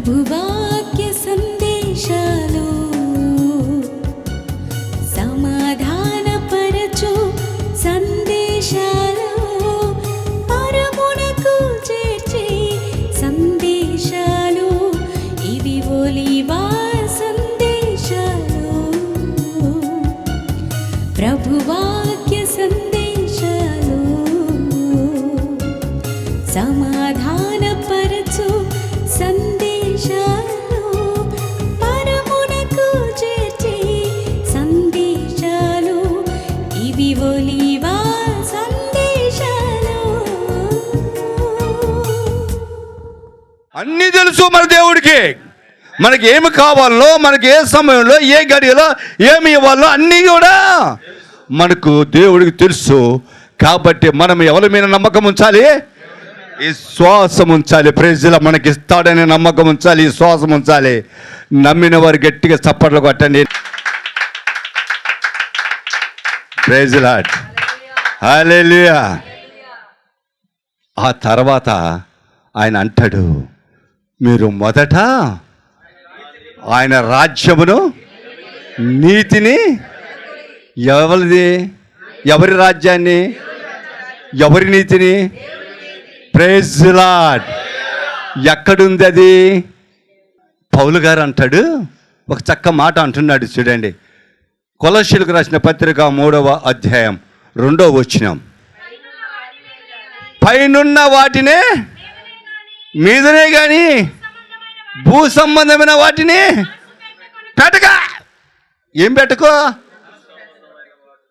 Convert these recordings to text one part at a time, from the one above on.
ప్రభువాక్య సందేశాలు సమాధానపరచు సందేశాలు పరమునకు చేర్చే సందేశాలు ఇవి ఒలీవా సందేశాలు. ప్రభువాక్య సందేశాలు సమాధానపరచు సందేశాలు పరమునకు చేర్చే సందేశాలు ఇవి ఒలీవా సందేశాలు. అన్నీ తెలుసు మన దేవుడికి. మనకి ఏమి కావాలో, మనకి ఏ సమయంలో, ఏ గడియలో ఏమి ఇవ్వాలో అన్నీ కూడా మనకు దేవుడికి తెలుసు. కాబట్టి మనం ఎవరి మీద నమ్మకం ఉంచాలి? విశ్వాసం ఉంచాలి. ప్రైజ్లా మనకి ఇస్తాడనే నమ్మకం ఉంచాలి, విశ్వాసం ఉంచాలి. నమ్మిన వారు గట్టిగా చప్పట్లు కొట్టండి. ప్రైజ్ లార్డ్, హల్లెలూయా. ఆ తర్వాత ఆయన అంటాడు, మీరు మొదట ఆయన రాజ్యమును నీతిని, ఎవరి రాజ్యాన్ని, ఎవరి నీతిని? Praise Lord. ఎక్కడుంది అది? పౌలు గారు అంటాడు, ఒక చక్క మాట అంటున్నాడు చూడండి. కొలస్సీయులకు రాసిన పత్రిక 3వ అధ్యాయం 2వ వచనం, పైనున్న వాటినే మీదనే కానీ భూ సంబంధమైన వాటిని పెట్టక. ఏం పెట్టుకో?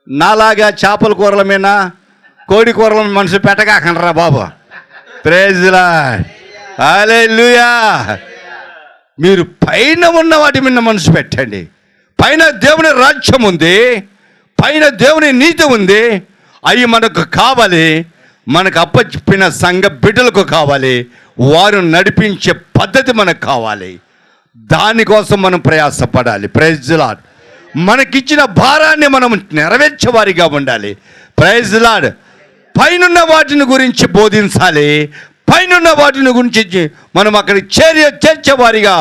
నాలాగా చేపల కూరల మీద, కోడి కూరల మీద మనసు పెట్టకాకండ్రా బాబు. ప్రైజ్ లార్డ్, హల్లెలూయా. మీరు పైన ఉన్న వాటి మీద మనసు పెట్టండి. పైన దేవుని రాజ్యం ఉంది, పైన దేవుని నీతి ఉంది. అవి మనకు కావాలి. మనకు అప్పచెప్పిన సంఘ బిడ్డలకు కావాలి. వారు నడిపించే పద్ధతి మనకు కావాలి. దానికోసం మనం ప్రయాసపడాలి. Praise lord. మనకిచ్చిన భారాన్ని మనం నెరవేర్చేవారిగా ఉండాలి. Praise Lord. పైనున్న వాటిని గురించి బోధించాలి. పైనున్న వాటిని గురించి మనం అక్కడికి చేర్చేవారిగా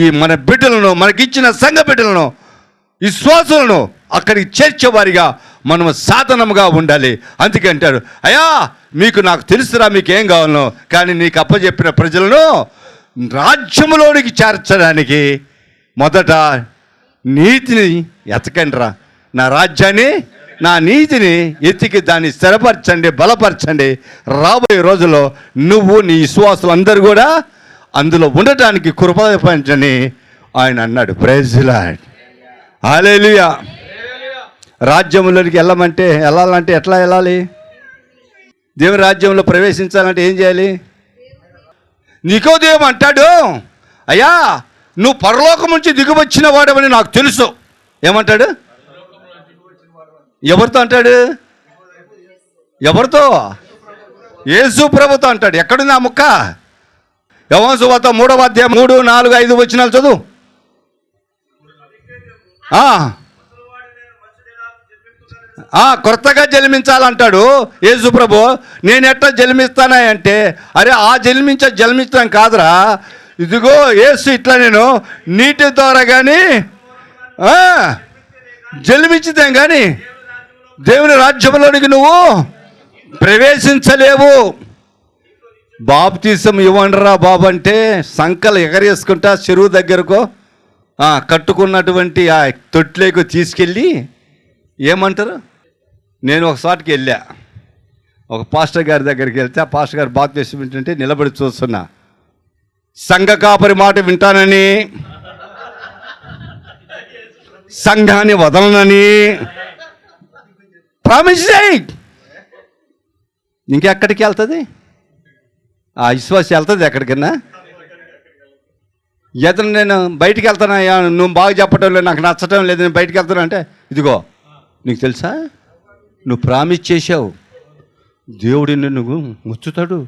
ఈ మన బిడ్డలను, మనకిచ్చిన సంఘ బిడ్డలను, విశ్వాసులను అక్కడికి చేర్చేవారిగా మనం సాధనముగా ఉండాలి. అందుకే అంటారు, అయ్యా మీకు నాకు తెలుసురా మీకు ఏం కావాలనో, కానీ నీకు అప్పచెప్పిన ప్రజలను రాజ్యములోనికి చేర్చడానికి మొదట నీతిని ఎతకండిరా. నా రాజ్యాన్ని, నా నీతిని ఎతికి దాన్ని స్థిరపరచండి, బలపరచండి. రాబోయే రోజుల్లో నువ్వు, నీ విశ్వాసులు అందరూ కూడా అందులో ఉండటానికి కృప పంచని ఆయన అన్నాడు. ప్రైజ్ లార్డ్, హల్లెలూయా. రాజ్యంలోనికి వెళ్ళాలంటే ఎట్లా వెళ్ళాలి? దేవుని రాజ్యంలో ప్రవేశించాలంటే ఏం చేయాలి? నికోదేము అంటాడు, అయ్యా నువ్వు పరలోకం నుంచి దిగువచ్చిన వాడవని నాకు తెలుసు. ఏమంటాడు? ఎవరితో అంటాడు? ఎవరితో? యేసు ప్రభుతో అంటాడు. ఎక్కడుంది ఆ ముక్క? యోహాను సువార్త 3వ అధ్యాయం 3, 4, 5 వచనాలు చదువు. కొత్తగా జన్మించాలంటాడు యేసు ప్రభు. నేను ఎట్లా జన్మిస్తానా అంటే, అరే ఆ జన్మించడం కాదురా, ఇదిగో యేసు ఇట్లా నేను నీటి ద్వారా కానీ జన్మించితే కానీ దేవుని రాజ్యంలోనికి నువ్వు ప్రవేశించలేవు. బాప్తీసం ఇవ్వండిరా బాబు అంటే సంకలు ఎగరేసుకుంటా చెరువు దగ్గరకు కట్టుకున్నటువంటి ఆ తొట్లేకు తీసుకెళ్ళి ఏమంటారు? నేను ఒకసారికి వెళ్ళా, ఒక పాస్టర్ గారి దగ్గరికి వెళ్తే ఆ పాస్టర్ గారు బాప్తీసం ఏంటంటే నిలబడి చూస్తున్నా. సంఘ కాపరి మాట వింటానని, సంఘాన్ని వదలనని ప్రామిస్ చేయి. ఇంకెక్కడికి వెళ్తుంది? ఆ విశ్వాసం వెళ్తుంది ఎక్కడికన్నా? ఎదురు నేను బయటికి వెళ్తానా, నువ్వు బాగా చెప్పటం లేదు, నాకు నచ్చటం లేదు, నేను బయటికి వెళ్తాను అంటే, ఇదిగో నీకు తెలుసా నువ్వు ప్రామిస్ చేసావు, దేవుడు నువ్వు ముచ్చుతాడు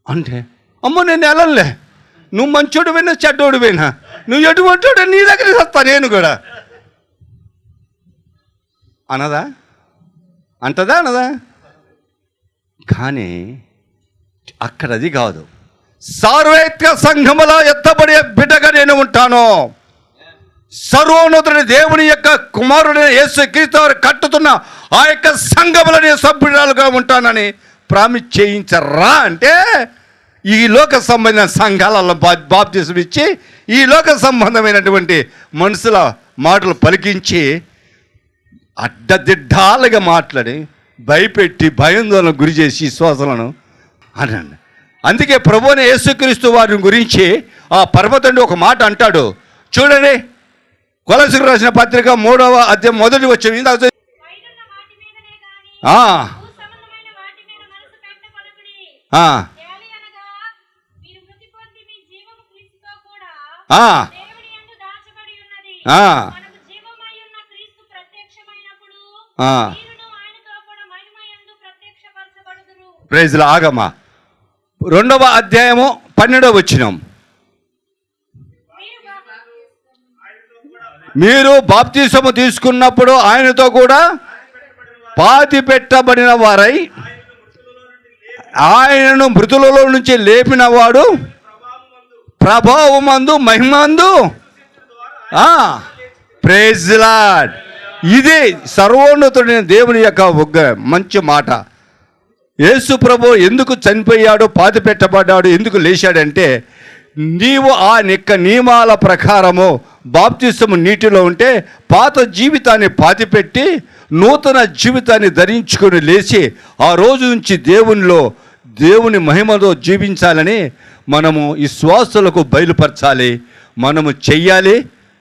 అంటే, అమ్మో నేను వెళ్ళలే, నువ్వు మంచోడు పోయినా చెడ్డోడు పోయినా నువ్వు ఎటువంటి నీ దగ్గరికి వస్తా నేను కూడా అనదా? అంటదా? అనదా? కానీ అక్కడ అది కాదు. సార్వత్రిక సంఘములో ఎత్తబడే బిడ్డగా నేను ఉంటాను. సర్వోన్నతుని దేవుని యొక్క కుమారుడైన యేసుక్రీస్తు వారు కట్టుతున్న ఆ యొక్క సంఘములో నేను సభ్యురాలుగా ఉంటానని ప్రామిస్ చేయించరా అంటే, ఈ లోక సంబంధమైన సంఘాలలో బాప్తిసం ఇచ్చి ఈ లోక సంబంధమైనటువంటి మనుషుల మాటలు పలికించి అడ్డదిడ్డాలుగా మాట్లాడి భయపెట్టి భయాందోళన గురి చేసి విశ్వాసాలను అనండి. అందుకే ప్రభువైన యేసుక్రీస్తు వారి గురించి ఆ పరమతండ్రి ఒక మాట అంటాడు చూడండి. కొలసీలకు రాసిన పత్రిక 3వ అధ్యాయం మొదటి వచ్చిన ప్రైజ్ల ఆగమా 2వ అధ్యాయము 12వ వచనం. మీరు బాప్తిసము తీసుకున్నప్పుడు ఆయనతో కూడా పాతి పెట్టబడిన వారై ఆయనను మృతులలో నుంచి లేపిన వాడు ప్రభావమందు మహిమందు ప్రైజ్ ది లార్డ్. ఇది సర్వోన్నతుడైన దేవుని యొక్క ఒక మంచి మాట. యేసు ప్రభు ఎందుకు చనిపోయాడు, పాతి పెట్టబడ్డాడు, ఎందుకు లేచాడంటే, నీవు ఆ నియమాల ప్రకారము బాప్తిసము నీటిలో ఉంటే పాత జీవితాన్ని పాతిపెట్టి నూతన జీవితాన్ని ధరించుకొని లేచి ఆ రోజు నుంచి దేవుని మహిమతో జీవించాలని మనము ఈ శ్వాసలకు బయలుపరచాలి. మనము చెయ్యాలి,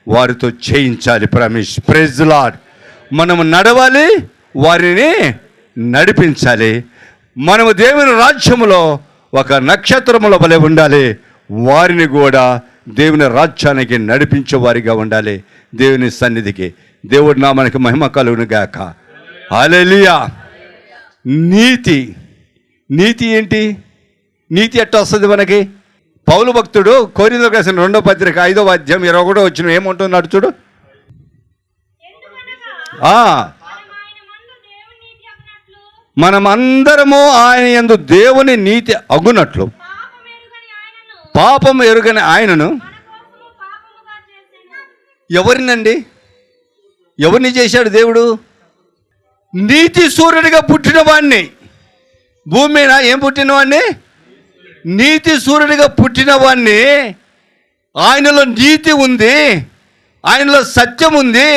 వారితో చేయించాలి. Praise the Lord. మనము నడవాలి, వారిని నడిపించాలి. మనము దేవుని రాజ్యములో ఒక నక్షత్రముల వలె ఉండాలి, వారిని కూడా దేవుని రాజ్యానికి నడిపించే వారిగా ఉండాలి. దేవుని సన్నిధికి దేవుడి నామానికి మహిమ కలుగును గాక. హల్లెలూయా. నీతి ఏంటి? నీతి ఎట్ట వస్తుంది మనకి? పౌలు భక్తుడు కొరింథీయులకు రాసిన 2వ పత్రిక 5వ అధ్యాయం 21వ వచనం ఏమంటున్నాడు చూడు. మనమందరము ఆయన యందు దేవుని నీతి అగునట్లు పాపం ఎరుగని ఆయనను ఎవరినండి? ఎవరిని చేశాడు దేవుడు? నీతి సూర్యుడిగా పుట్టిన వాడిని. భూమి మీద ఏం పుట్టిన వాడిని? నీతి సూర్యుడిగా పుట్టిన వాడిని. ఆయనలో నీతి ఉంది, ఆయనలో సత్యం ఉంది,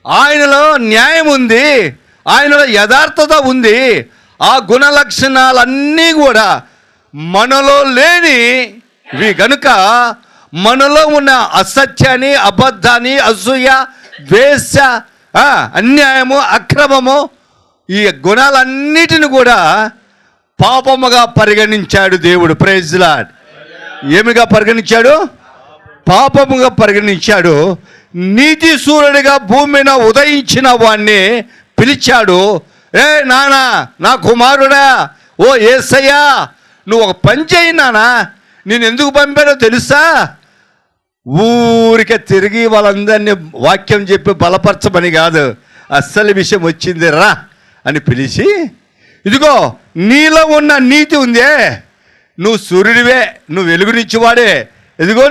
ఆయనలో న్యాయం ఉంది, ఆయనలో యథార్థత ఉంది. ఆ గుణ లక్షణాలన్నీ కూడా మనలో లేనివి గనుక మనలో ఉన్న అసత్యాన్ని, అబద్ధాన్ని, అసూయ, ద్వేష, అన్యాయము, అక్రమము, ఈ గుణాలన్నిటిని కూడా పాపముగా పరిగణించాడు దేవుడు. Praise the lord. ఏమిగా పరిగణించాడు? పాపముగా పరిగణించాడు. నీతి సూర్యుడిగా భూమి మీద ఉదయించిన వాణ్ణి పిలిచాడు. ఏ నానా, నా కుమారుడా, ఓ యేసయ్యా, నువ్వు ఒక పని చేయి నానా. నేను ఎందుకు పంపానో తెలుసా? ఊరికే తిరిగి వాళ్ళందరినీ వాక్యం చెప్పి బలపరచమని కాదు, అస్సలు విషయం వచ్చింది రా అని పిలిచి, ఇదిగో నీలో ఉన్న నీతి ఉందే, నువ్వు సూర్యుడివే, నువ్వు వెలుగునిచ్చేవాడే, ఇదిగో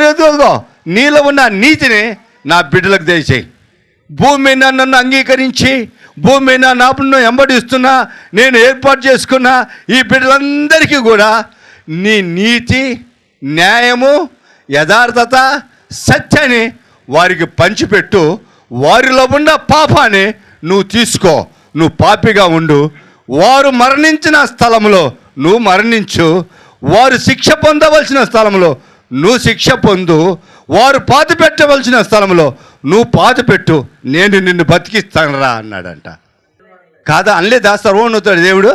నీలో ఉన్న నీతిని నా బిడ్డలకు దయచేయి. భూమి మీద నన్ను అంగీకరించి భూమి మీద నన్ను వెంబడిస్తున్నా, నేను ఏర్పాటు చేసుకున్న ఈ బిడ్డలందరికీ కూడా నీ నీతి, న్యాయము, యథార్థత, సత్యాన్ని వారికి పంచిపెట్టు. వారిలో ఉన్న పాపాన్ని నువ్వు తీసుకో, నువ్వు పాపిగా ఉండు. వారు మరణించిన స్థలంలో నువ్వు మరణించు, వారు శిక్ష పొందవలసిన స్థలంలో నువ్వు శిక్ష పొందు, వారు పాతి పెట్టవలసిన స్థలంలో నువ్వు పాతి పెట్టు, నేను నిన్ను బతికిస్తాను రా అన్నాడంట. కాదా? అనలేదా సర్వోన్నతుడు దేవుడు?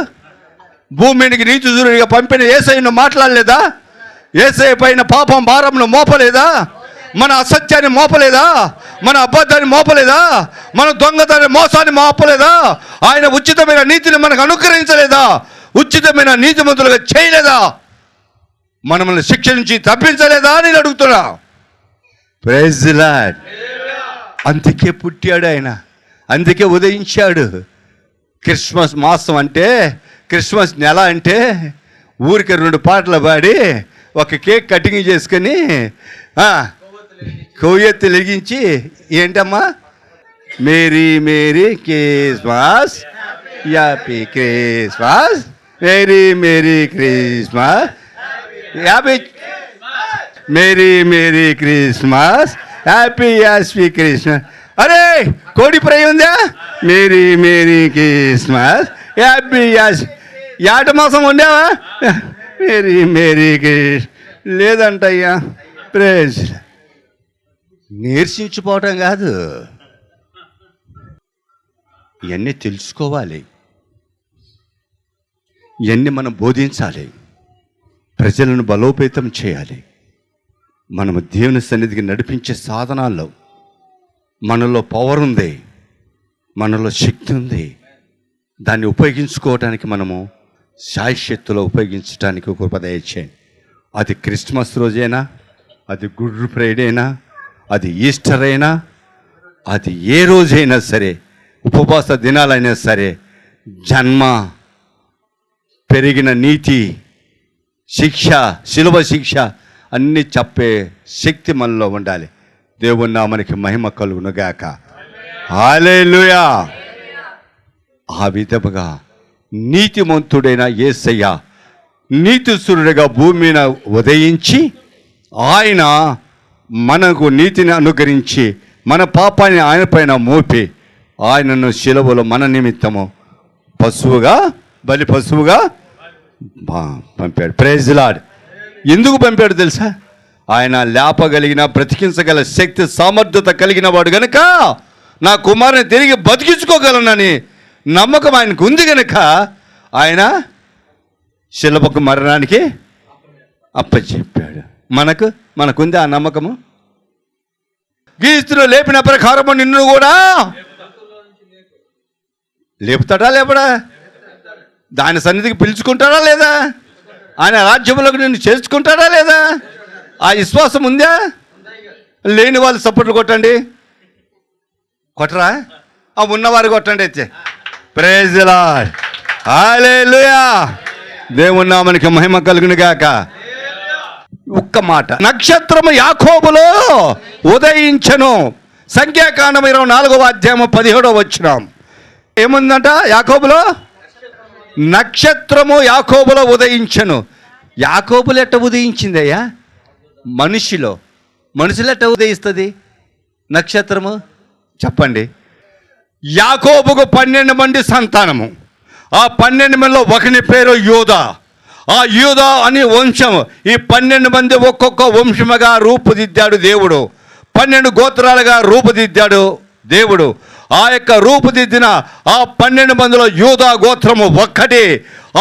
భూమి మీదకి నీతి సూర్యుడిగా పంపిన యేసయ్యను మాట్లాడలేదా? యేసయ్య పైన పాపం భారంను మోపలేదా? మన అసత్యాన్ని మోపలేదా? మన అబద్ధాన్ని మోపలేదా? మన దొంగతనాన్ని, మోసాన్ని మోపలేదా? ఆయన ఉచితమైన నీతిని మనకు అనుగ్రహించలేదా? ఉచితమైన నీతిమంతులుగా చేయలేదా? మనల్ని శిక్ష నుంచి తప్పించలేదా అని అడుగుతున్నా. Praise the Lord. అందుకే పుట్టాడు ఆయన, అందుకే ఉదయించాడు. క్రిస్మస్ మాసం అంటే, క్రిస్మస్ నెల అంటే ఊరికి 2 పాటలు పాడి ఒక కేక్ కటింగ్ చేసుకొని కొవ్వెత్తి వెలిగించి ఏంటమ్మా, merry merry Christmas, happy Christmas, merry merry Christmas, happy merry merry Christmas, happy happy Christmas. అరే కోడి ఫ్రై ఉందా, మేరీ మేరీ క్రిస్మస్, హ్యాపీ యాట మాసం ఉండేవా, మేరీ మేరీ క్రిస్ లేదంటయ్యా. ప్రేజ్ నేర్చించిపోవటం కాదు, ఇవన్నీ తెలుసుకోవాలి, ఇవన్నీ మనం బోధించాలి, ప్రజలను బలోపేతం చేయాలి. మనము దేవుని సన్నిధికి నడిపించే సాధనాల్లో మనలో పవర్ ఉంది, మనలో శక్తి ఉంది. దాన్ని ఉపయోగించుకోవడానికి మనము శాయశక్తిలో ఉపయోగించడానికి కృప దయచేయండి. అది క్రిస్మస్ రోజైనా, అది గుడ్ ఫ్రైడే అయినా, అది ఈస్టర్ అయినా, అది ఏ రోజైనా సరే, ఉపవాస దినాలైనా సరే, జన్మ, పెరిగిన నీతి, శిక్ష, శిలువ శిక్ష అన్నీ చెప్పే శక్తి మనలో ఉండాలి. దేవుని నామమునకి మహిమ కలుగునుగాక. హల్లెలూయా. ఆ విధముగా నీతిమంతుడైన యేసయ్య నీతిసూరుడిగా భూమి మీద ఉదయించి, ఆయన మనకు నీతిని అనుగ్రహించి మన పాపాన్ని ఆయన పైన మోపి ఆయనను శిలువలో మన నిమిత్తము బలి పశువుగా పంపాడు. Praise Lord. ఎందుకు పంపాడు తెలుసా? ఆయన లేపగలిగిన, బ్రతికించగల శక్తి సామర్థ్యత కలిగిన వాడు గనుక నా కుమారుని తిరిగి బతికించుకోగలనని నమ్మకం ఆయనకు ఉంది గనుక ఆయన శిలువకు మరణానికి అప్పచెప్పాడు. మనకుంది ఆ నమ్మకము. క్రీస్తును లేపిన ప్రకారము నిన్ను కూడా లేపుతాడా లేపడా? దాని సన్నిధికి పిలుచుకుంటాడా లేదా? ఆయన రాజ్యంలోకి నిన్ను చేర్చుకుంటాడా లేదా? ఆ విశ్వాసం ఉందా? లేని వాళ్ళు సపోర్ట్లు కొట్టండి. కొట్టరా? ఆ ఉన్నవారు కొట్టండి. అయితే ప్రైజ్ ది లార్డ్. హల్లెలూయా. దేవుని నామమునకి మహిమ కలుగును గాక. ఒక్క మాట, నక్షత్రము యాకోబులో ఉదయించెను. సంఖ్యాకాండం 24వ అధ్యాయం 17వ వచనం ఏముందంట? యాకోబులో నక్షత్రము యాకోబులో ఉదయించెను. యాకోబులు ఎట్ట ఉదయించిందయ్యా? మనుషులు ఎట్ట ఉదయిస్తుంది నక్షత్రము? చెప్పండి. యాకోబుకు 12 మంది సంతానము. ఆ 12 మందిలో ఒకని పేరు యూదా. ఆ యూదా అని వంశము. ఈ 12 మంది ఒక్కొక్క వంశముగా రూపుదిద్దాడు దేవుడు. 12 గోత్రాలుగా రూపుదిద్దాడు దేవుడు. ఆ యొక్క రూపుదిద్దిన ఆ 12 మందిలో యూదా గోత్రము ఒక్కటి.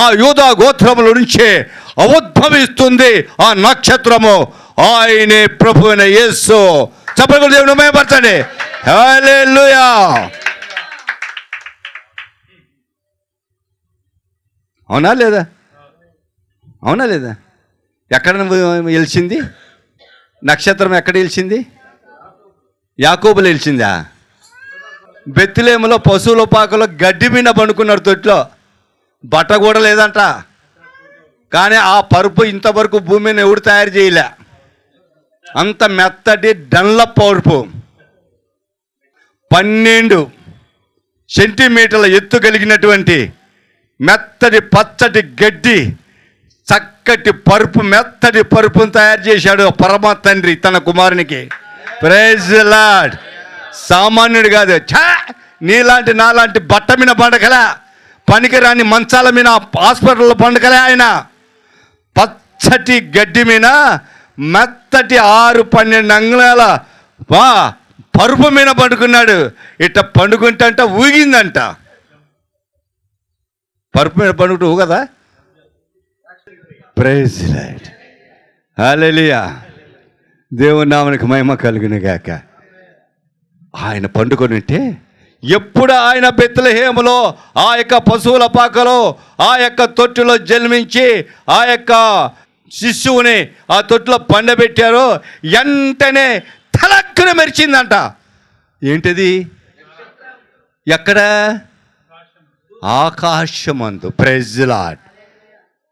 ఆ యూదా గోత్రముల నుంచే ఉద్భవిస్తుంది ఆ నక్షత్రము. ఆయనే ప్రభు అయిన యేసు. చెప్పగల దేవుని మహిమపరచండి. హల్లెలూయా. అవునా లేదా? అవునా లేదా? ఎక్కడ గెలిచింది నక్షత్రం? ఎక్కడ గెలిచింది? యాకోబులు గెలిచిందా? బెత్లెహేములో పశువుల పాకలో గడ్డి మీద పండుకున్నాడు. తొట్లో బట్ట కూడా లేదంట. కానీ ఆ పరుపు ఇంతవరకు భూమి మీద ఎవడు తయారు చేయలే. అంత మెత్తటి డన్లప్ పరుపు, 12 సెంటీమీటర్ల ఎత్తు కలిగినటువంటి మెత్తటి పచ్చటి గడ్డి, చక్కటి పరుపు, మెత్తటి పరుపును తయారు చేశాడు పరమ తండ్రి తన కుమారునికి. Praise the Lord. సామాన్యుడు కాదు. నీలాంటి నాలాంటి బట్ట మీద పండగలే, పనికిరాని మంచాల మీద హాస్పిటల్లో పండగలే. ఆయన పచ్చటి గడ్డి మీద మెత్తటి 6-12 అంగుళాల పరుపు మీద పండుకున్నాడు. ఇట్ట పండుకుంటంట ఊగిందంట. పరుపు మీద పండుకుంటూ ఊగదా? Praise the lord. హల్లెలూయా. దేవుని నామమునకి మహిమ కలుగును గాక. ఆయన పండుకొని ఉంటే ఎప్పుడు ఆయన బెత్లెహేములో ఆ యొక్క పశువుల పాకలో ఆ యొక్క తొట్టులో జన్మించి ఆ యొక్క శిశువుని ఆ తొట్టులో పండబెట్టారో వెంటనే తలక్కున మెరిచిందంట. ఏంటిది? ఎక్కడ? ఆకాశమందు. Praise the lord.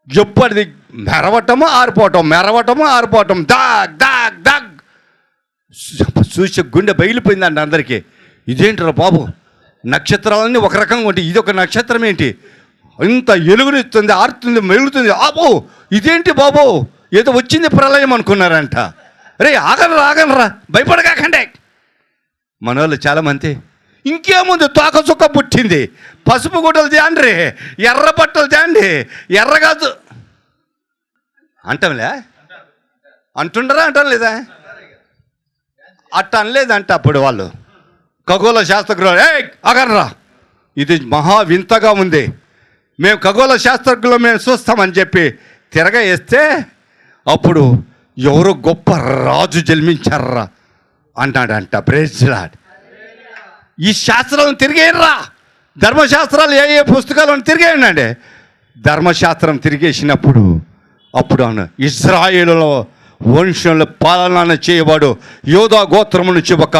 ఎప్పటిది మెరవటము ఆరిపోవటం దాగ్ దాగ్ దాగ్ చూసి గుండె బయలిపోయిందండి అందరికీ. ఇదేంటారా బాబు, నక్షత్రాలన్నీ ఒక రకంగా ఉంటాయి, ఇది ఒక నక్షత్రం ఏంటి, ఇంత ఎలుగునిస్తుంది, ఆరుతుంది, మెలుగుతుంది, ఆబో ఇదేంటి బాబు, ఏదో వచ్చింది ప్రళయం అనుకున్నారంట. రే ఆగనరా భయపడకాకండి. మన వాళ్ళు చాలామంది ఇంకేముంది, తోక చుక్క పుట్టింది, పసుపు గుడ్డలు తేండ్రి, ఎర్ర బట్టలు తేండి, ఎర్ర కాదు అంటాంలే, అంటుండరా అంటాం లేదా, అట్ట అనలేదంట అప్పుడు వాళ్ళు ఖగోళ శాస్త్రజ్ఞులు. అగర్రా ఇది మహా వింతగా ఉంది, మేము ఖగోళ శాస్త్రజ్ఞులు మేము చూస్తామని చెప్పి తిరగ వేస్తే అప్పుడు ఎవరు గొప్ప రాజు జన్మించారా అన్నాడంట. Praise Lord. ఈ శాస్త్రాలను తిరిగేయరా, ధర్మశాస్త్రాలు ఏ పుస్తకాలను తిరిగేయండి. ధర్మశాస్త్రం తిరిగేసినప్పుడు అప్పుడు అన్న ఇజ్రాయేలులో వంశంలో పాలన చేయవాడు యోధా గోత్రము నుంచి ఒక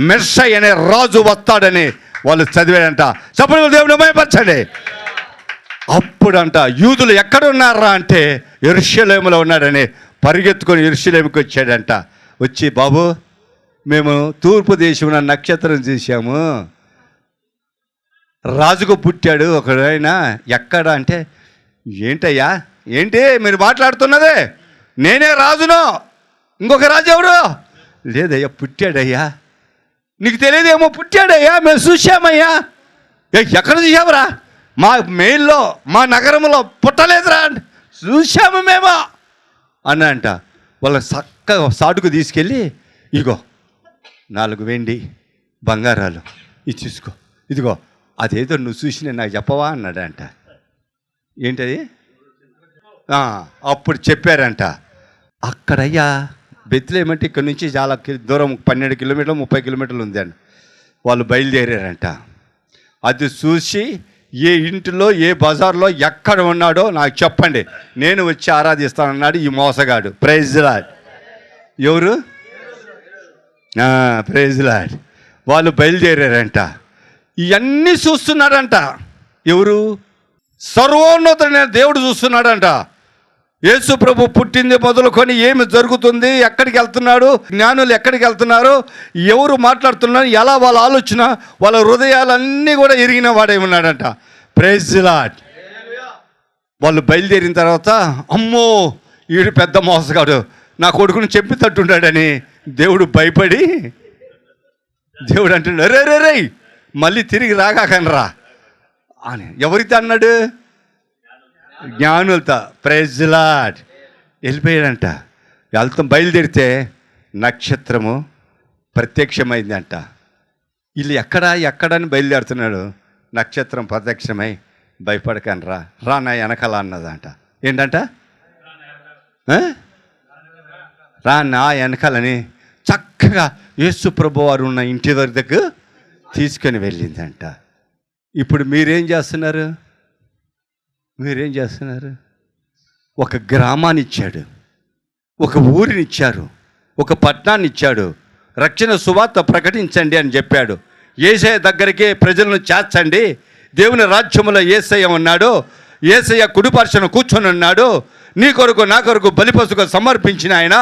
మెస్సయ్య అనే రాజు వస్తాడని వాళ్ళు చదివాడంట. చెప్పండి దేవుని మహిమపరచండి. అప్పుడంట యూదులు ఎక్కడ ఉన్నారా అంటే యెరూషలేములో ఉన్నాడని పరిగెత్తుకొని యెరూషలేముకి వచ్చాడంట. వచ్చి బాబు మేము తూర్పు దేశం నక్షత్రం చూసాము, రాజుకు పుట్టాడు ఒకడైనా, ఎక్కడ అంటే ఏంటయ్యా ఏంటి మీరు మాట్లాడుతున్నదే, నేనే రాజును, ఇంకొక రాజు ఎవరు లేదయ్యా, పుట్టాడయ్యా, నీకు తెలియదేమో, పుట్టాడయ్యా, మేము చూసామయ్యా. ఎక్కడ చూసావురా, మా మెయిల్లో మా నగరంలో పుట్టలేదురా, చూసాము మేము అని అంట. వాళ్ళ చక్కగా సాటుకు తీసుకెళ్ళి ఇగో 4 వెండి బంగారాలు ఇది చూసుకో, ఇదిగో అదేదో నువ్వు చూసి నాకు చెప్పవా అన్నాడంట. ఏంటది? అప్పుడు చెప్పారంట, అక్కడయ్యా బెత్లెహేమ్ అంటే ఇక్కడ నుంచి చాలా దూరం, 12 కిలోమీటర్లు 30 కిలోమీటర్లు ఉంది అండి. వాళ్ళు బయలుదేరారంట. అది చూసి ఏ ఇంటిలో ఏ బజార్లో ఎక్కడ ఉన్నాడో నాకు చెప్పండి, నేను వచ్చి ఆరాధిస్తానన్నాడు ఈ మోసగాడు. Praise lord. ఎవరు? Praise lord. వాళ్ళు బయలుదేరారంట. ఇవన్నీ చూస్తున్నాడంట. ఎవరు? సర్వోన్నతుడైన దేవుడు చూస్తున్నాడంట. యేసు ప్రభు పుట్టింది మొదలుకొని ఏమి జరుగుతుంది, ఎక్కడికి వెళ్తున్నాడు, జ్ఞానులు ఎక్కడికి వెళ్తున్నారు, ఎవరు మాట్లాడుతున్నారు, ఎలా వాళ్ళ ఆలోచన, వాళ్ళ హృదయాలన్నీ కూడా ఎరిగిన వాడే ఉన్నాడంట. Praise lord. వాళ్ళు బయలుదేరిన తర్వాత అమ్మో వీడు పెద్ద మోసగాడు, నా కొడుకుని చెప్పి తట్టుంటాడని దేవుడు భయపడి దేవుడు అంటున్నాడు, రే రే రే మళ్ళీ తిరిగి రాగాకనరా అని. ఎవరితో అన్నాడు? జ్ఞానులతో. Praise the. వెళ్ళిపోయాడంట. వెళ్తాం బయలుదేరితే నక్షత్రము ప్రత్యక్షమైందంట. వీళ్ళు ఎక్కడని బయలుదేరుతున్నాడు, నక్షత్రం ప్రత్యక్షమై భయపడకనరా రా నా వెనకాల అన్నదంట. ఏంటంట? రా నా వెనకాలని చక్కగా యేసు ప్రభు వారు ఉన్న ఇంటి వద్దకు తీసుకొని వెళ్ళిందంట. ఇప్పుడు మీరేం చేస్తున్నారు? ఒక గ్రామాన్ని ఇచ్చాడు, ఒక ఊరిని ఇచ్చారు, ఒక పట్టణాన్ని ఇచ్చాడు. రక్షణ సువార్త ప్రకటించండి అని చెప్పాడు. యేసయ్య దగ్గరికి ప్రజలను చేర్చండి. దేవుని రాజ్యములో యేసయ్య ఉన్నాడు, యేసయ్య కుడిపార్శ్వన కూర్చొని ఉన్నాడు. నీ కొరకు నా కొరకు బలిపశుగా సమర్పించిన ఆయన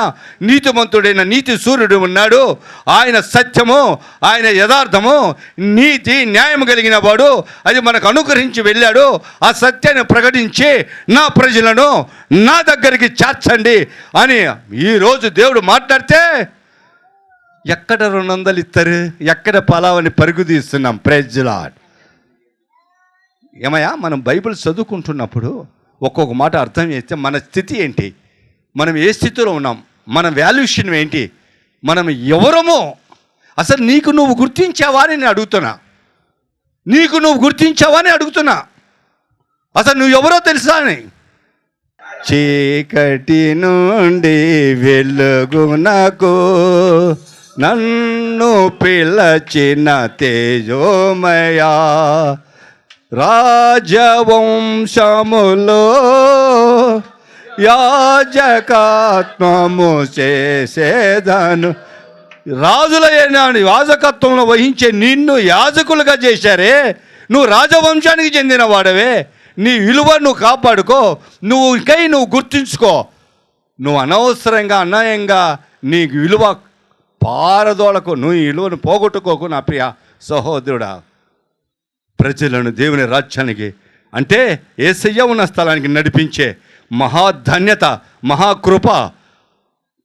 నీతిమంతుడైన నీతి సూర్యుడు ఉన్నాడు. ఆయన సత్యము, ఆయన యథార్థము, నీతి, న్యాయం కలిగిన వాడు. అది మనకు అనుగ్రహించి వెళ్ళాడు. ఆ సత్యాన్ని ప్రకటించి నా ప్రజలను నా దగ్గరికి చేర్చండి అని ఈరోజు దేవుడు మాట్లాడితే ఎక్కడ 200 ఇస్తారు, ఎక్కడ పలావని పరుగు తీస్తున్నాం. Praise Lord. ఏమయ్యా, మనం బైబిల్ చదువుకుంటున్నప్పుడు ఒక్కొక్క మాట అర్థం చేస్తే మన స్థితి ఏంటి, మనం ఏ స్థితిలో ఉన్నాం, మన వాల్యుయేషన్ ఏంటి, మనం ఎవరమో అసలు నీకు నువ్వు గుర్తించావా అని నేను అడుగుతున్నా. అసలు నువ్వు ఎవరో తెలుసా అని. చీకటి నుండి వెలుగునకు నన్ను పిలచిన తేజోమయా, రాజవంశములో యాజకత్వము చేసేదను. రాజులైన యాజకత్వంలో వహించే నిన్ను యాజకులుగా చేశారే, నువ్వు రాజవంశానికి చెందిన వాడవే, నీ విలువ నువ్వు కాపాడుకో, నువ్వు గుర్తుంచుకో. నువ్వు అనవసరంగా అన్యాయంగా నీ విలువ పారదోలకు, నువ్వు ఈ విలువను పోగొట్టుకోకు నా ప్రియ సహోదరుడా. ప్రజలను దేవుని రాజ్యానికి అంటే యేసయ్య ఉన్న స్థలానికి నడిపించే మహాధన్యత, మహాకృప,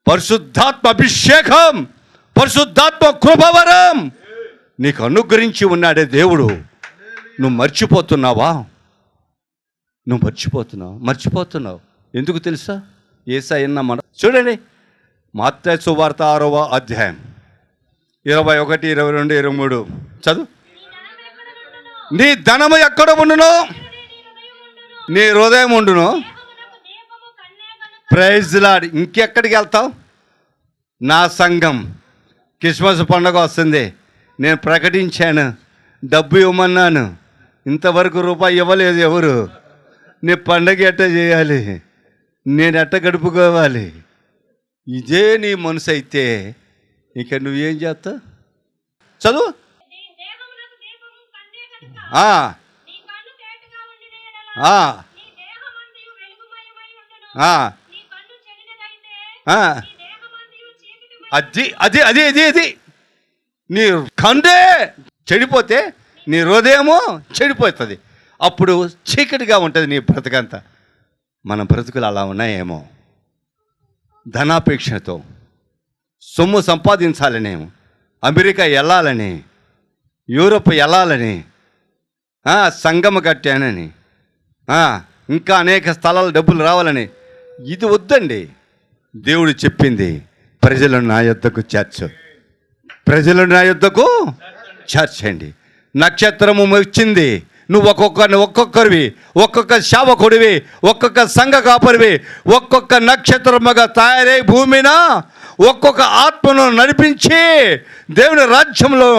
పరిశుద్ధాత్మ అభిషేకం, పరిశుద్ధాత్మ కృపవరం నీకు అనుగ్రహించి ఉన్నాడే దేవుడు. నువ్వు మర్చిపోతున్నావా? మర్చిపోతున్నావు. ఎందుకు తెలుసా? యేసయ్యన్న మన చూడండి, మత్తయి సువార్త 6వ అధ్యాయం 21, 22, 23 చదువు. నీ ధనము ఎక్కడ ఉండును? నీ హృదయం ఉండును. Praise Lord. ఇంకెక్కడికి వెళ్తావు? నా సంఘం క్రిస్మస్ పండుగ వస్తుంది, నేను ప్రకటించాను, డబ్బు ఇవ్వమన్నాను, ఇంతవరకు రూపాయి ఇవ్వలేదు ఎవరు. నీ పండగ ఎట్ట చేయాలి, నేను ఎట్ట గడుపుకోవాలి, ఇదే నీ మనసు అయితే ఇక నువ్వేం చేస్తావు? చదువు. అది నీ కండే చెడిపోతే నీ హృదయము చెడిపోతుంది, అప్పుడు చీకటిగా ఉంటుంది నీ బ్రతుకంతా. మన బ్రతుకులు అలా ఉన్నాయేమో, ధనాపేక్షతో సొమ్ము సంపాదించాలని, అమెరికా వెళ్ళాలని, యూరోప్ వెళ్ళాలని, సంఘం కట్టానని, ఇంకా అనేక స్థలాలు డబ్బులు రావాలని. ఇది వద్దండి. దేవుడు చెప్పింది ప్రజలను నా యొద్దకు చేర్చండి. నక్షత్రము వచ్చింది, నువ్వు ఒక్కొక్కరివి, ఒక్కొక్క సేవకుడివి, ఒక్కొక్క సంఘ కాపరివి, ఒక్కొక్క నక్షత్రముగా తయారై భూమిన ఒక్కొక్క ఆత్మను నడిపించి దేవుని రాజ్యంలో,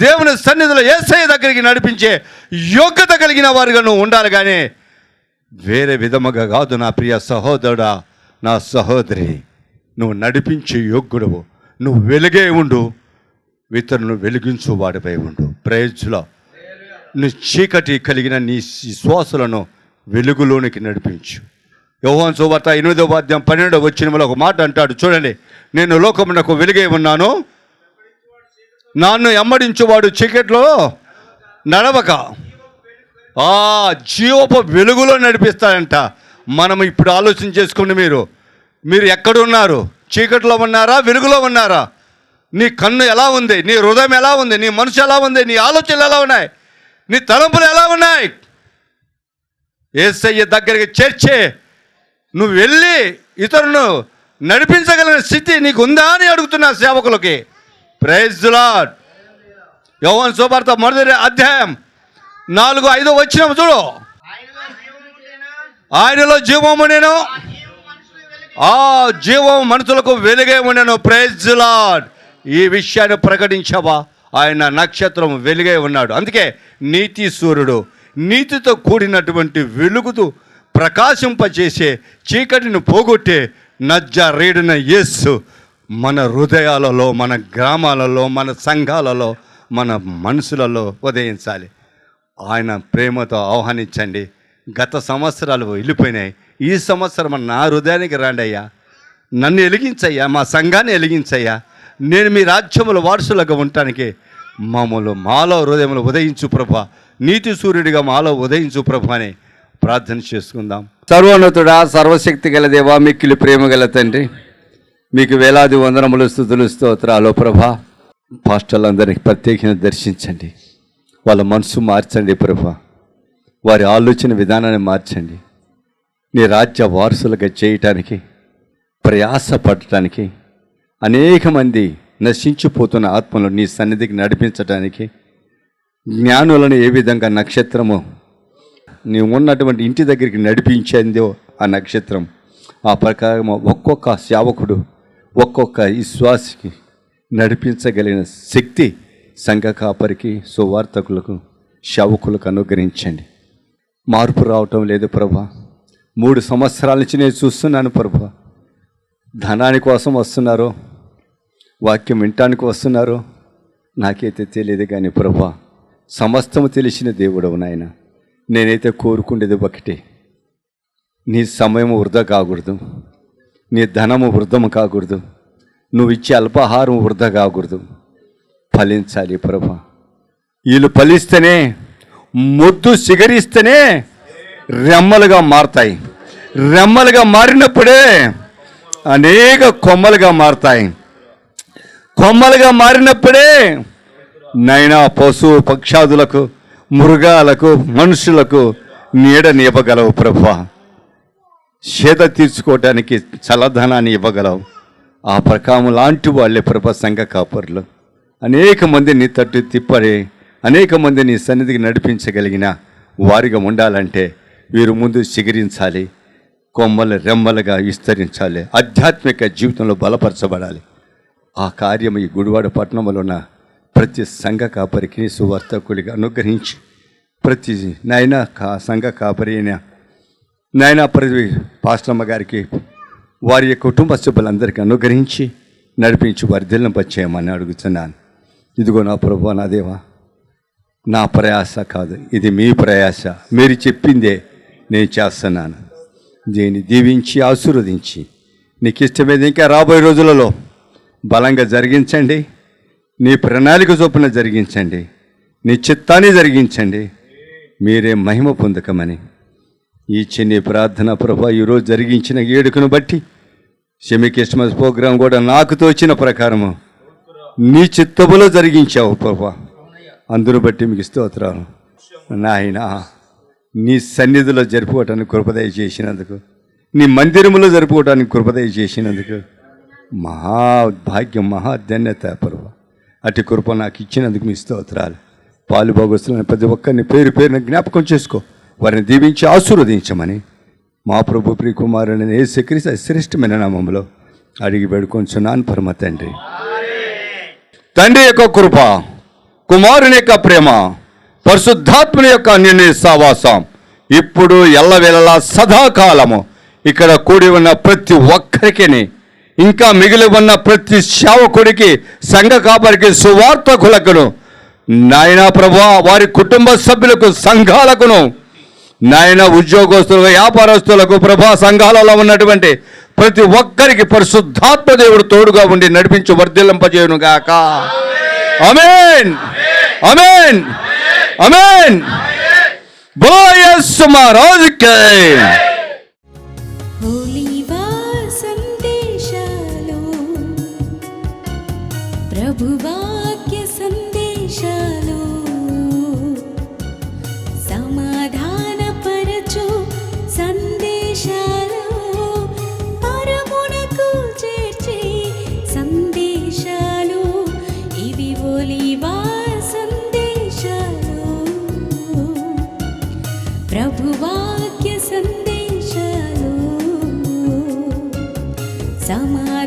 దేవుని సన్నిధిలో యేసయ్య దగ్గరికి నడిపించే యోగ్యత కలిగిన వారిగా నువ్వు ఉండాలి, కానీ వేరే విధముగా కాదు. నా ప్రియ సహోదరుడా, నా సహోదరి, నువ్వు నడిపించే యోగ్యుడువు. నువ్వు వెలుగే ఉండు, ఇతరులను వెలిగించు వాడిపై ఉండు. ప్రైజ్లో నీ చీకటి కలిగిన నీ శ్వాసలను వెలుగులోనికి నడిపించు. యోహాను సువార్త 8వ అధ్యాయం 12వ వచనంలో ఒక మాట అంటాడు, చూడండి. నేను లోకమునకు వెలుగే ఉన్నాను, నన్ను ఎమ్మడించువాడు చీకట్లో నడవక జీవపు వెలుగులో నడిపిస్తాడంట. మనం ఇప్పుడు ఆలోచన చేసుకోండి, మీరు ఎక్కడున్నారు? చీకట్లో ఉన్నారా, వెలుగులో ఉన్నారా? నీ కన్ను ఎలా ఉంది, నీ హృదయం ఎలా ఉంది, నీ మనసు ఎలా ఉంది, నీ ఆలోచనలు ఎలా ఉన్నాయి, నీ తలంపులు ఎలా ఉన్నాయి? యేసయ్య దగ్గరికి చేర్చే నువ్వు వెళ్ళి ఇతరులను నడిపించగలిగిన స్థితి నీకు ఉందా అని అడుగుతున్నా సేవకులకి. Praise the lord. యోహాను సువార్త 1వ అధ్యాయం 4, 5 వచనం చూడు. ఆయనలో జీవము నేను, ఆ జీవం మనుషులకు వెలుగే ఉండెను. Praise the Lord. ఈ విషయాన్ని ప్రకటించవా? ఆయన నక్షత్రం వెలుగే ఉన్నాడు. అందుకే నీతి సూర్యుడు, నీతితో కూడినటువంటి వెలుగుతూ ప్రకాశింపచేసే, చీకటిని పోగొట్టే నజరేయుడైన యేసు మన హృదయాలలో, మన గ్రామాలలో, మన సంఘాలలో, మన మనసులలో ఉదయించాలి. ఆయన ప్రేమతో ఆహ్వానించండి. గత సంవత్సరాలు వెళ్ళిపోయినాయి, ఈ సంవత్సరం నా హృదయానికి రాండి అయ్యా, నన్ను వెలిగించయ్యా, మా సంఘాన్ని వెలిగించయ్యా, నేను మీ రాజ్యముల వారసులుగా ఉండటానికి మాలో హృదయములు ఉదయించు ప్రభా, నీతి సూర్యుడిగా మాలో ఉదయించు ప్రభా అని ప్రార్థన చేసుకుందాం. సర్వోన్నతుడా, సర్వశక్తి గల దేవా, మిక్కిలి ప్రేమ గల తండ్రి, మీకు వేలాది వందనములు, స్తుతులు, స్తోత్రాలు ప్రభా. పాస్టర్లందరికీ ప్రత్యేకంగా దర్శించండి, వాళ్ళ మనసు మార్చండి ప్రభా, వారి ఆలోచన విధానాన్ని మార్చండి. నీ రాజ్య వారసులుగా చేయటానికి, ప్రయాసపడటానికి, అనేక మంది నశించిపోతున్న ఆత్మలు నీ సన్నిధికి నడిపించడానికి, జ్ఞానులను ఏ విధంగా నక్షత్రము నీవు ఉన్నటువంటి ఇంటి దగ్గరికి నడిపించిందో ఆ నక్షత్రం, ఆ ప్రకారం ఒక్కొక్క సేవకుడు, ఒక్కొక్క విశ్వాసికి నడిపించగలిగిన శక్తి సంఘ కాపరికి, సువార్తకులకు, సేవకులకు అనుగ్రహించండి. మార్పు రావటం లేదు ప్రభా. 3 సంవత్సరాల నుంచి నేను చూస్తున్నాను ప్రభా. ధనాని కోసం వస్తున్నారో, వాక్యం వినటానికి వస్తున్నారో నాకైతే తెలియదు, కానీ ప్రభా సమస్తము తెలిసిన దేవుడవు నాయన. నేనైతే కోరుకుండేది ఒకటి, నీ సమయం వృధా కాకూడదు, నీ ధనము వృధము కాకూడదు, నువ్వు ఇచ్చే అల్పాహారం వృధా కాకూడదు, ఫలించాలి ప్రభా. వీళ్ళు ఫలిస్తేనే, మొద్దు సిగరిస్తేనే రెమ్మలుగా మారుతాయి. రెమ్మలుగా మారినప్పుడే అనేక కొమ్మలుగా మారుతాయి. కొమ్మలుగా మారినప్పుడే నైనా పశు పక్షాదులకు, మృగాలకు, మనుషులకు నీడని ఇవ్వగలవు ప్రభా. చేత తీర్చుకోవటానికి చల్లదనాన్ని ఇవ్వగలవు. ఆ ప్రకారం లాంటి వాళ్ళే ప్రభా సంఘ కాపరులు. అనేక మంది నీ తట్టు తిప్పడే, అనేక మంది నీ సన్నిధికి నడిపించగలిగిన వారిగా ఉండాలంటే వీరు ముందు చిగురించాలి, కొమ్మలు రెమ్మలుగా విస్తరించాలి, ఆధ్యాత్మిక జీవితంలో బలపరచబడాలి. ఆ కార్యం ఈ గుడివాడ పట్టణంలో ఉన్న ప్రతి సంఘ కాపరికి సువార్తకుడిగా అనుగ్రహించి, ప్రతి సంఘ కాపరి అయినా ప్రతి పాస్టమ్మ గారికి వారి కుటుంబ సభ్యులందరికీ అనుగ్రహించి నడిపించి వర్ధిల్లింపచేయమని అడుగుతున్నాను. ఇదిగో నా ప్రభువా, నా దేవా, నా ప్రయాస కాదు, ఇది మీ ప్రయాస. మీరు చెప్పిందే నేను చేస్తున్నాను. దీన్ని దీవించి ఆశీర్వదించి నీకు ఇష్టమేది ఇంకా రాబోయే రోజులలో బలంగా జరిగించండి. నీ ప్రణాళిక చొప్పున జరిగించండి, నీ చిత్తాన్ని జరిగించండి. మీరే మహిమ పొందకమని ఈ చిన్ని ప్రార్థన ప్రభా ఈరోజు జరిగించిన వేడుకను బట్టి, సెమీ క్రిస్మస్ ప్రోగ్రాం కూడా నాకు తోచిన ప్రకారము నీ చిత్తములో జరిగించావు ప్రభా. అందును బట్టి మీకు స్తోత్రాలు నాయనా. నీ సన్నిధిలో జరుపుకోవటానికి కృపదయ చేసినందుకు, నీ మందిరములో జరుపుకోవటానికి కృపదయ చేసినందుకు మహాభాగ్యం, మహాధన్యత ప్రభా. అటు కృప నాకు ఇచ్చినందుకు మీ స్తోత్రాలు. పాలు భాగస్తులైన ప్రతి ఒక్కరిని పేరు పేరున జ్ఞాపకం చేసుకో, వారిని దీవించి ఆశీర్వదించమని మా ప్రభు ప్రియకుమారుని యేసుక్రీస్తు శ్రేష్టమైన నామములో అడిగి వేడుకొంచున్నాను పరమ తండ్రి. తండ్రి యొక్క కృప, కుమారుని యొక్క ప్రేమ, పరిశుద్ధాత్మని యొక్క అన్యోన్య సహవాసం ఇప్పుడు ఎల్లవేళలా సదాకాలము ఇక్కడ కూడి ఉన్న ప్రతి ఒక్కరికి, ఇంకా మిగిలి ఉన్న ప్రతి సేవకుడికి, సంఘ కాపరికి, సువార్తకులకును, నాయన ప్రభువా వారి కుటుంబ సభ్యులకు, సంఘాలకును, నాయన ఉద్యోగస్తులకు, వ్యాపారస్తులకు, ప్రభా సంఘాలలో ఉన్నటువంటి ప్రతి ఒక్కరికి పరిశుద్ధాత్మ దేవుడు తోడుగా ఉండి నడిపించి వర్ధిల్లింపజేయును గాక. ఆమేన్, ఆమేన్, ఆమేన్. బోలో యేసు మహారాజుకి. ఒలీవా సందేశాలు, ప్రభువాక్య సందేశాలు, సమాధానపరచు సందేశాలు, పరమునకు చేర్చే సందేశాలు, ఇవి ఒలీవా సందేశాలు, ప్రభువాక్య సందేశాలు, సమా